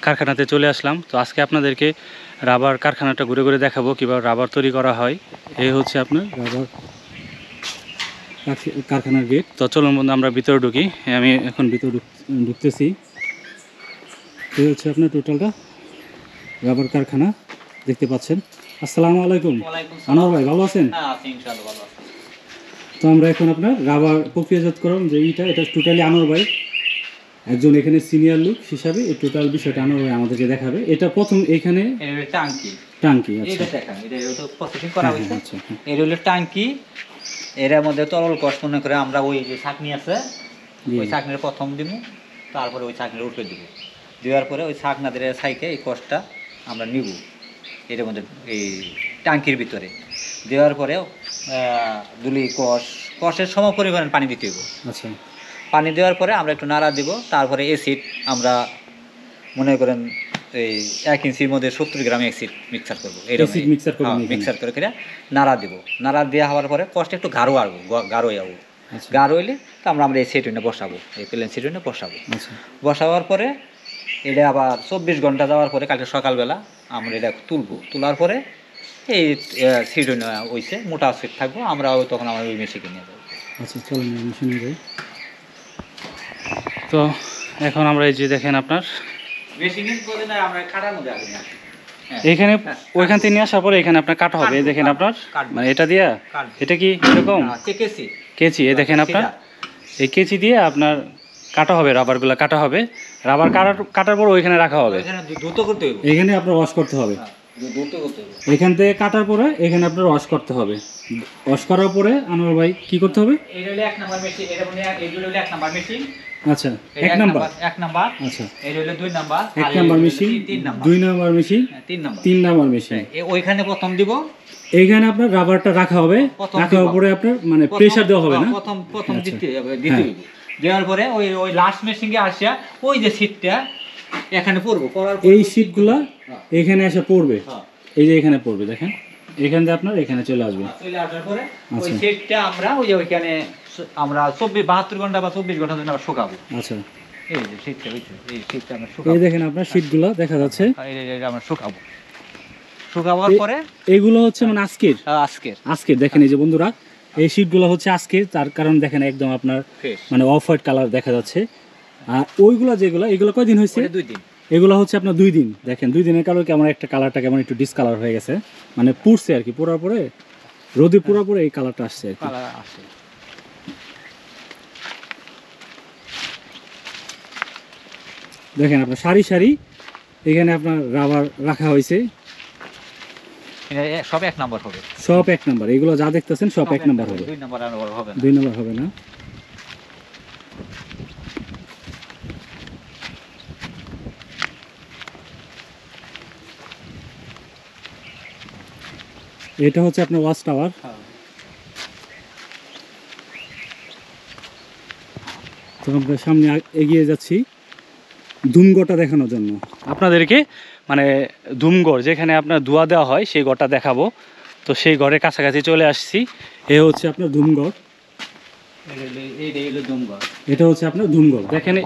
কারখানাতে চলে আসলাম। তো আজকে আপনাদেরকে রাবার কারখানাটা ঘুরে ঘুরে দেখাবো কীভাবে রাবার তৈরি করা হয়। এই হচ্ছে আপনার রাবার কারখানার গেট। তো চলুন বন্ধু আমরা ভিতরে ঢুকি। আমি এখন ভিতরে ঢুকতেছি। এই হচ্ছে আপনার টোটালটা রাবার কারখানা দেখতে পাচ্ছেন। আসসালামু আলাইকুম আনোয়ার ভাই, ভালো আছেন? তো আমরা এখন আপনার রাবার প্রক্রিয়াজাতকরণ যে এটা টোটালি আনোয়ার ভাই একজন এখানে সিনিয়র লোক হিসাবে এই টোটাল বিষয়টা আনোয়ার ভাই আমাদেরকে দেখাবে। এটা প্রথম এখানে টাঙ্কি আচ্ছা প্রসেসিং করা হয়েছে। এর হলো টাঙ্কি, এর মধ্যে তরল কষ মনে করে আমরা ওই যে ছাঁকনি আছে ওই ছাঁকনির প্রথম দিব, তারপরে ওই ছাঁকনির উপরে দিব, দেওয়ার পরে ওই ছাঁকনাদের ছাইকে এই কষটা আমরা নিব এর মধ্যে এই টাঙ্কির ভিতরে দেওয়ার পরে দুলি কষের সম পরিমাণ পানি দিতে হবে। আচ্ছা, পানি দেওয়ার পরে আমরা একটু নাড়া দিব, তারপরে অ্যাসিড আমরা মনে করেন এই 1 ইঞ্চির মধ্যে 70 গ্রাম অ্যাসিড মিক্সার করবো। এরকম মিক্সার করে নাড়া দিব, নাড়া দেওয়া হওয়ার পরে কষ্ট একটু গাঢ় আসবো, গাঢ় যাবো। গাঢ় হইলে তো আমরা এই সেট বসাবো, এই প্লেন সেট বসাবো। বসাবার পরে এটা আবার 24 ঘন্টা যাওয়ার পরে কালকে সকালবেলা আমরা এটা তুলবো। তোলার পরে এই সিট হইছে মোটা সিট থাকবো, আমরা তখন আমরা ওই মেশিনে নিয়ে যাবো। আচ্ছা চলুন মেশিনে যাই। তো এখন আমরা এই যে দেখেন আপনার এখানে ওইখান থেকে নিয়ে আসার পরে এখানে আপনার কাটা হবে। এই দেখেন আপনার মানে এটা দিয়া এটা কি এরকম কেচি, এই দেখেন আপনার এই কেচি দিয়ে আপনার কাটা হবে, রাবারগুলো কাটা হবে। রাবার কাটার পর ওইখানে রাখা হবে, এখানে আপনার ওয়াশ করতে হবে। এখান থেকে কাটার পরে এখানে আপনার ওয়াশ করতে হবে। ওয়াশ করার পরে আনোয়ার ভাই কি করতে হবে? আচ্ছা, এক নাম্বার আচ্ছা, এই হলো 2 number, 1 number machine, 2 number machine, 3 number machine. ওইখানে প্রথম দিব, এইখানে আপনার রাবারটা রাখা হবে। রাখার পরে আপনার মানে প্রেসার দেওয়া হবে না, প্রথম দিতে হবে। দেওয়ার পরে ওই লাস্ট মেশিনে আসিয়া ওই যে সিটটা এখানে পড়বে, পড়ার এই সিটগুলা এখানে এসে পড়বে। এই যে এখানে পড়বে, দেখেন এখান থেকে আপনার এখানে চলে আসবে। চলে আসার পরে ওই সিটটা আমরা ওই যে ওইখানে আমরা 72 ঘন্টা বা 24 ঘন্টা ধরে আমরা শুকাবো। আচ্ছা, এই যে সিটটা এই সিটটা আমরা শুকাবো। এই দেখেন আপনার সিটগুলো দেখা যাচ্ছে, এই আমরা শুকাবো। শুকাবার পরে এগুলো হচ্ছে মানে আজকের দেখেন এই যে বন্ধুরা এই সিটগুলো হচ্ছে আজকের, তার কারণ দেখেন একদম আপনার মানে অফ হোয়াইট কালার দেখা যাচ্ছে। আর ওইগুলো যেগুলো এগুলো কয়দিন হয়েছে? 2 দিন। এগুলো হচ্ছে আপনার 2 দিন। দেখেন 2 দিনের কারণে কেমন একটা কালারটা কেমন একটু ডিসকালার হয়ে গেছে, মানে পুড়ছে আর কি, পোড়ার পরে রোদে পোড়ার পরে এই কালারটা আসছে আর কি। দেখেন আপনার সারি সারি এখানে আপনার রাবার রাখা হয়েছে, সব 1 নাম্বার হবে, সব 1 নাম্বার। এগুলো যা দেখতেছেন সব 1 নাম্বার হবে, 2 নাম্বার হবে না, 2 নাম্বার হবে না। এটা হচ্ছে আপনার ওয়াচ টাওয়ার। তো আমরা সামনে এগিয়ে যাচ্ছি ধুমঘরটা দেখানোর জন্য আপনাদেরকে, মানে ধুমঘর যেখানে আপনার ধোঁয়া দেওয়া হয় সেই ঘরটা দেখাবো। তো সেই ঘরের কাছাকাছি চলে আসছি। এ হচ্ছে আপনার ধুমঘর, এটা হচ্ছে আপনার ধুমঘর। দেখেন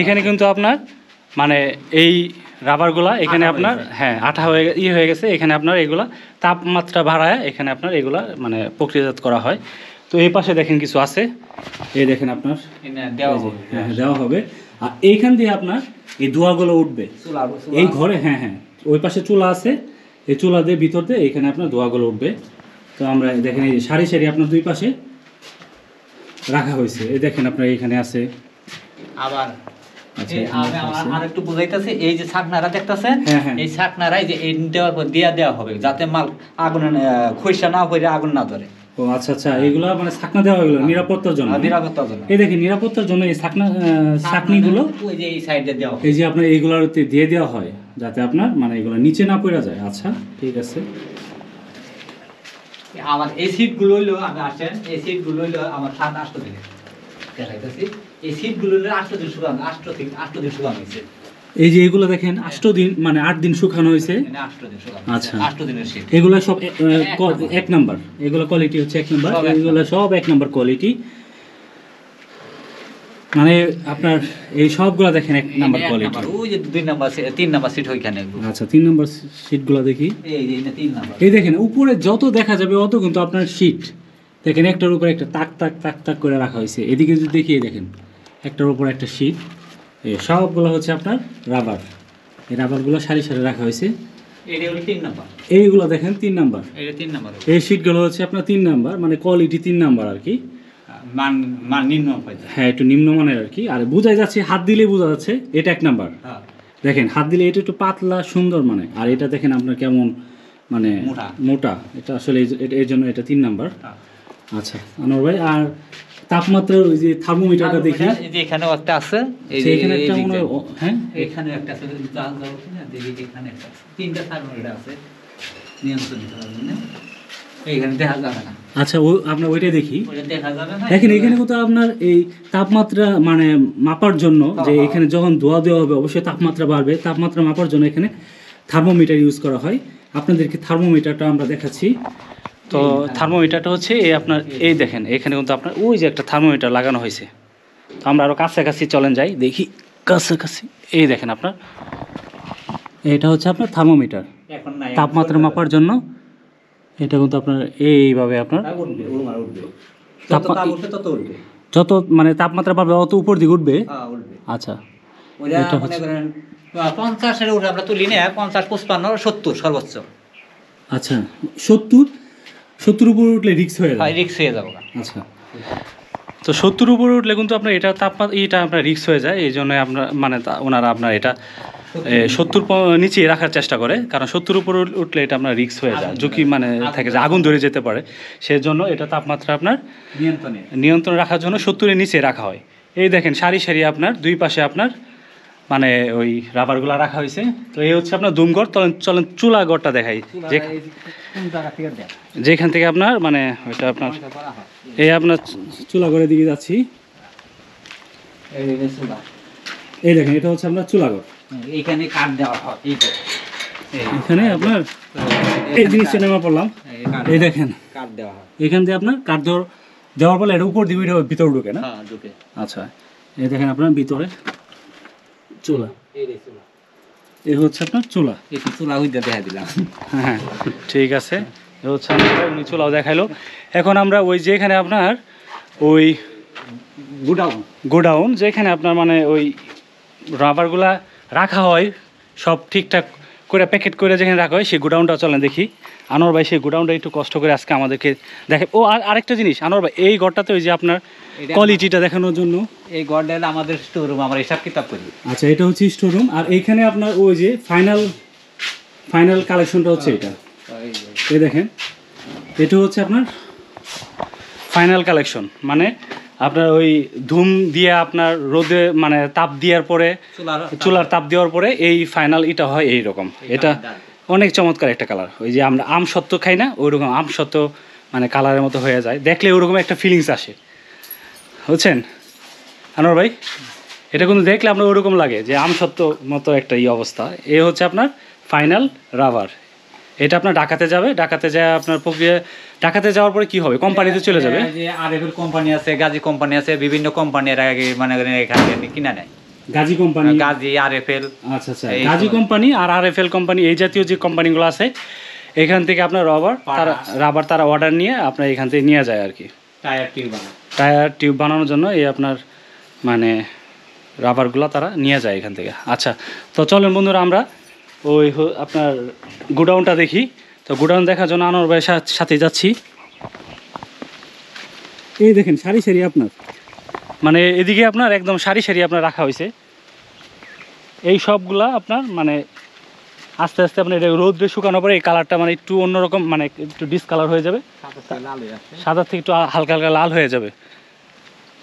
এখানে কিন্তু আপনার মানে এই রাবারগুলা এখানে আপনার আঠা হয়ে গেছে। এখানে আপনার এগুলা তাপমাত্রা বাড়ায় এখানে আপনার এগুলা মানে প্রক্রিয়াজাত করা হয়। তো এই পাশে দেখেন কিছু আছে, এই দেখেন আপনার দেওয়া হবে। আর এইখান দিয়ে আপনার এই ধোঁয়াগুলো উঠবে এই ঘরে। ওই পাশে চুলা আছে, এই চুলা দিয়ে ভিতর দিয়ে এখানে আপনার ধোঁয়াগুলো উঠবে। তো আমরা দেখেন এই সারি সারি আপনার 2 পাশে রাখা হয়েছে। এই দেখেন আপনার এখানে আছে আবার আরেকটু বুঝাইতেছে, এই যে ছাকনারা দেখতেছেন এই ছাকনারাই যে দেওয়ার পর দেওয়া হবে যাতে মাল আগুন খইসা না হয়ে আগুন না ধরে। ও আচ্ছা আচ্ছা, এগুলো মানে ছাকনা দেওয়া হলো নিরাপত্তার জন্য। এই দেখেন নিরাপত্তার জন্য এই ছাকনিগুলো ওই যে এই সাইডে দেওয়া, এই যে আপনার এইগুলোতে দিয়ে দেওয়া হয় যাতে আপনার মানে এগুলো নিচে না পড়ে যায়। আচ্ছা ঠিক আছে। আমার এই সিটগুলো হইলো আমি আসেন এই সিটগুলো হইলো আমার 7-8 দিন দেখাইতেছি। এই সিটগুলো হইলো 8 দিন শুকানো, 8 দিন শুকানো হয়েছে। এই যে এগুলো দেখেন 8 দিন মানে 8 দিন শুকানো হয়েছে। আচ্ছা 8 দিনের শীত। এগুলো সব 1 নাম্বার, এগুলো কোয়ালিটি হচ্ছে 1 নাম্বার, এগুলো সব 1 নাম্বার কোয়ালিটি। মানে আপনার এই সবগুলা দেখেন এক নাম্বার এই এক কোয়ালিটি। নাম্বার, ওই যে 2 নাম্বার 3 নাম্বার সিট ওইখানে। আচ্ছা 3 নাম্বার শীটগুলো দেখি। এই যে এটা 3 নাম্বার। এই দেখেন উপরে যত দেখা যাবে অত কিন্তু আপনার শীট দেখেন, একটার উপরে একটা তাক তাক তাক তাক করে রাখা হয়েছে। এদিকে যদি দেখিয়ে দেখেন একটার উপর একটা শীট, এই সবগুলো হচ্ছে আপনার রাবার। এই রাবারগুলো সারি সারি রাখা হয়েছে। এটা হলো 3 নাম্বার। এইগুলো দেখেন 3 নাম্বার। এটা 3 নাম্বার। এই শীটগুলো হচ্ছে আপনার 3 নাম্বার, মানে কোয়ালিটি 3 নাম্বার আর কি। মান মান নিম্ন পাইছে। হ্যাঁ একটু নিম্নমানের আর কি। আর বোঝাই যাচ্ছে, হাত দিলেই বোঝা যাচ্ছে এটা 1 নাম্বার। হ্যাঁ। দেখেন হাত দিলে এটা একটু পাতলা সুন্দর মানে, আর এটা দেখেন আপনার কেমন মানে মোটা। মোটা। এটা আসলে এর জন্য এটা 3 নাম্বার। হ্যাঁ। আচ্ছা আনোয়ার ভাই, আর তাপমাত্রার ওই যে থার্মোমিটারটা দেখি। এই যে এখানেও একটা আছে, এই আচ্ছা, যে এখানে একটা মনে হয় হ্যাঁ এখানে একটা আছে, জাল দাও কিনা দেখি, এখানে একটা আছে। 3টা থার্মোমিটার আছে নিয়ন্ত্রণ করার জন্য। এইখানে দেখা যাবে না। আচ্ছা আপনার ওইটাই দেখি। ওটা দেখা যাবে না। দেখেন এখানে কিন্তু আপনার এই তাপমাত্রা মানে মাপার জন্য, যে এখানে যখন ধোয়া দেওয়া হবে অবশ্যই তাপমাত্রা বাড়বে, তাপমাত্রা মাপার জন্য এখানে থার্মোমিটার ইউজ করা হয়। আপনাদেরকে থার্মোমিটারটা আমরা দেখাচ্ছি। তো থার্মোমিটারটা হচ্ছে এই আপনার এই দেখেন এখানে কিন্তু আপনার ওই যে একটা থার্মোমিটার লাগানো হয়েছে। তো আমরা আরও কাছাকাছি চলেন যাই দেখি, কাছাকাছি এই দেখেন আপনার এটা হচ্ছে আপনার থার্মোমিটার, এখন নাই, তাপমাত্রা মাপার জন্য। এটা কিন্তু আপনার এইভাবে আপনার উঠবে, উঠবে। যত তাপমা- তাপ উঠবে তত উঠবে। যত মানে তাপমাত্রা বাড়বে অত উপর দিকে উঠবে। হ্যাঁ, উঠবে। আচ্ছা ওটা এটা মনে করেন 50 এর উপরে আমরা তুলি না, 50, 55, 70 সর্বোচ্চ। আচ্ছা 70 উপর উঠলে রিস্ক হয়ে হয় যায়। রিক্স হয়ে যাবে। আচ্ছা তো 70 উপরে উঠলে কিন্তু আপনার এটা তাপমাত্রা এটা আপনার রিস্ক হয়ে যায়। এই জন্য আপনার মানে ওনারা আপনার এটা 70 নিচে রাখার চেষ্টা করে, কারণ 70 উপরে উঠলে এটা আপনার রিস্ক হয়ে যায়, ঝুঁকি মানে থাকে যে আগুন ধরে যেতে পারে। সেই জন্য এটা তাপমাত্রা আপনার নিয়ন্ত্রণে। নিয়ন্ত্রণ রাখার জন্য 70-এর নিচে রাখা হয়। এই দেখেন সারি সারি আপনার দুই পাশে আপনার মানে ওই রাবারগুলো রাখা হয়েছে। তো এই হচ্ছে আপনার ধুমঘর। চলেন চুলা ঘরটা দেখাই, কোন জায়গা থেকে দেয়? যেখান থেকে আপনার মানে ওইটা আপনার এই আপনার চুলা ঘরের দিকে যাচ্ছি। এই যে চুলা। এই দেখেন এটা হচ্ছে আপনার চুলা ঘর। এইখানে কাঠ দেওয়া হয়। এখানে আপনার এই জিনিসটা নেমে পড়লাম। এই দেখেন কাঠ দেওয়া হয়। এখান থেকে আপনার কাঠ দেওয়ার পরে এটা উপর দিকে ভিতরে ঢুকে না। হ্যাঁ, ঢুকে। আচ্ছা এই দেখেন আপনার ভিতরে চুলা, এই যে চুলা। এই হচ্ছে আপনার চুলা। এই চুলা হইতে দেখা দিলাম। হ্যাঁ ঠিক আছে, এ হচ্ছে আমাদের উনি চুলাও দেখাইলো। এখন আমরা ওই যেখানে আপনার ওই গোডাউন যেখানে আপনার মানে ওই রাবারগুলা রাখা হয় সব ঠিকঠাক করে প্যাকেট করে যেখানে রাখা হয় সেই গোডাউনটা চলেন দেখি। আনোয়ার ভাই সেই গোডাউনটা একটু কষ্ট করে আজকে আমাদেরকে দেখে। ও আরেকটা জিনিস আনোয়ার ভাই, এই ঘরটাতে ওই যে আপনার কোয়ালিটিটা দেখানোর জন্য এই গড়টা হলো আমাদের স্টোররুম, আমরা হিসাব কিতাব করি। আচ্ছা এটা হচ্ছে স্টোররুম। আর এইখানে আপনার ওই যে ফাইনাল কালেকশনটা হচ্ছে এটা। এই দেখেন এটা হচ্ছে আপনার ফাইনাল কালেকশন, মানে আপনার ওই ধুম দিয়ে আপনার রোদে মানে তাপ দেওয়ার পরে চুলার তাপ দেওয়ার পরে এই ফাইনাল এটা হয় এই রকম। এটা অনেক চমৎকার একটা কালার, ওই যে আমরা আম সত্ত্ব খাই না ওই রকম আম সত্ত্ব মানে কালারের মতো হয়ে যায়, দেখলে ওরকম একটা ফিলিংস আসে, বুঝছেন আনোয়ার ভাই? এটা কিন্তু দেখলে আপনার ওরকম লাগে যে আম সত্ত্ব মতো একটা অবস্থা। এ হচ্ছে আপনার ফাইনাল রাবার। এটা আপনার ঢাকাতে যাবে, ঢাকাতে যায় আপনার প্রক্রিয়া, ঢাকাতে যাওয়ার পরে কি হবে কোম্পানিতে চলে যাবে। যে আরএফএল কোম্পানি আছে, গাজী কোম্পানি আছে, বিভিন্ন কোম্পানি এর আগে মানে এখানে কিনা নেয়। Gazi company, Gazi, RFL. আচ্ছা আচ্ছা গাজী কোম্পানি আর আরএফএল কোম্পানি এই জাতীয় যে কোম্পানিগুলো আছে এখান থেকে আপনার রাবার তারা অর্ডার নিয়ে আপনার এখান থেকে নিয়ে যায় আর কি। টায়ার টিউব বানানোর জন্য এই আপনার মানে রাবারগুলো তারা নিয়ে যায় এখান থেকে। আচ্ছা তো চলেন বন্ধুরা আমরা ওই আপনার গোডাউনটা দেখি। তো গোডাউন দেখার জন্য আনোয়ার ভাইয়ের সাথে যাচ্ছি। এই দেখেন সারি সারি আপনার মানে এদিকে আপনার একদম সারি সারি আপনার রাখা হয়েছে। এই সবগুলা আপনার মানে আস্তে আস্তে আপনার এটা রোদ্রে শুকানোর পরে এই কালারটা মানে একটু অন্যরকম মানে একটু ডিসকালার হয়ে যাবে, সাদা থেকে একটু হালকা হালকা লাল হয়ে যাবে,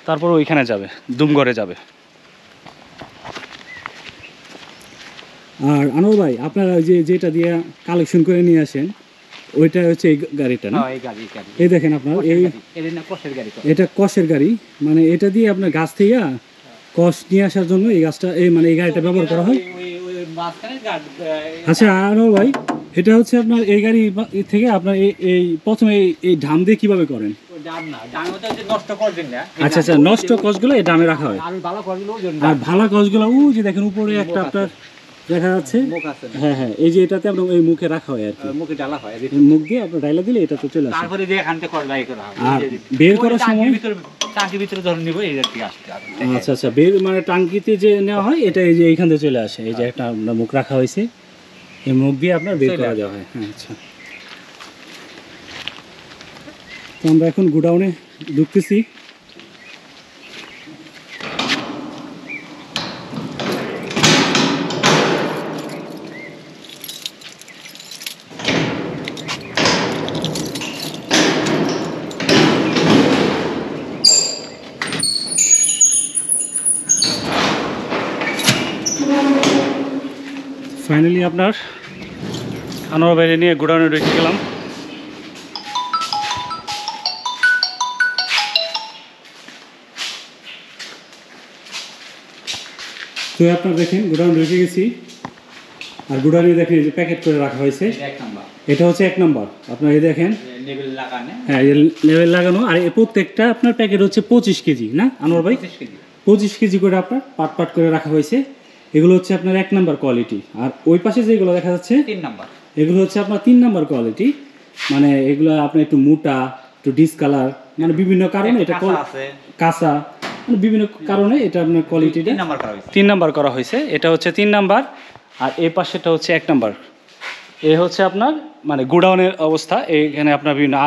তারপর ওইখানে যাবে ধুমঘরে যাবে। আর আনোয়ার ভাই আপনারা যেটা দিয়ে কালেকশন করে নিয়ে আসেন ওইটা হচ্ছে এই গাড়িটা না? এই দেখেন আপনার এটা কষের গাড়ি, মানে এটা দিয়ে আপনার গাছ থেকে কষ নিয়ে আসার জন্য এই গাছটা এই মানে এই গাড়িটা ব্যবহার করা হয়। আচ্ছা আনোয়ার ভাই এটা হচ্ছে আপনার এই গাড়ি থেকে আপনার এই প্রথমে এই ধাম দিয়ে কিভাবে করেন? ডাব না, ডাঙ হতে হচ্ছে নষ্ট করবেন না। আচ্ছা আচ্ছা, নষ্ট কচগুলো এই ড্রামে রাখা হয়, আর ভালো করগুলো আর ভালো কচগুলো ওই যে দেখেন উপরে একটা আপনার দেখা যাচ্ছে। মুখ আছে, হ্যাঁ হ্যাঁ, এই যে এটাতে আপনার এই মুখে রাখা হয় আর কি, মুখে ডালা হয়। এই মুখ দিয়ে আপনার ডাইলা দিলে এটা তো চলে আসে। তারপরে যে এখান থেকে করা করা হয়, আর বের করার সময় টাঙ্কির ভিতরে ধরে নিব এই আর কি আসছে। আচ্ছা আচ্ছা, বের মানে টাঙ্কিতে যে নেওয়া হয় এটা এই যে এইখান থেকে চলে আসে, এই যে একটা আপনার মুখ রাখা হয়েছে, এই মুখ দিয়ে আপনার বের করা দেওয়া হয়। হ্যাঁ আচ্ছা, তো আমরা এখন গোডাউনে ঢুকতেছি। ফাইনালি আপনার আনোয়ার বাইরে নিয়ে গোডাউনে ঢুকে গেলাম। তো আপনার দেখেন গোডাউন ঢুকে গেছি, আর গোডাউনে দেখেন এই যে প্যাকেট করে রাখা হয়েছে, এক নাম্বার এটা হচ্ছে 1 নম্বর। আপনার এই দেখেন লেবেল লাগানো, হ্যাঁ লেভেল লাগানো, আর এই প্রত্যেকটা আপনার প্যাকেট হচ্ছে 25 কেজি না আনোয়ার ভাই? 25 কেজি। 25 কেজি করে আপনার পাট পাট করে রাখা হয়েছে। এগুলো হচ্ছে আপনার 1 নম্বর কোয়ালিটি, আর ওই পাশে যেগুলো দেখা যাচ্ছে 3 নাম্বার, এগুলো হচ্ছে আপনার 3 নম্বর কোয়ালিটি। মানে এগুলো আপনার একটু মোটা, একটু ডিসকালার, মানে বিভিন্ন কারণে এটা কাঁচা আছে, কাঁচা, মানে বিভিন্ন কারণে এটা আপনার কোয়ালিটিটা 3 নাম্বার করা হয়েছে। 3 নাম্বার করা হয়েছে। এটা হচ্ছে 3 নাম্বার, আর এই পাশেটা হচ্ছে 1 নাম্বার। এ হচ্ছে আপনার মানে গোডাউনের অবস্থা। এখানে আপনার বিভিন্ন, আর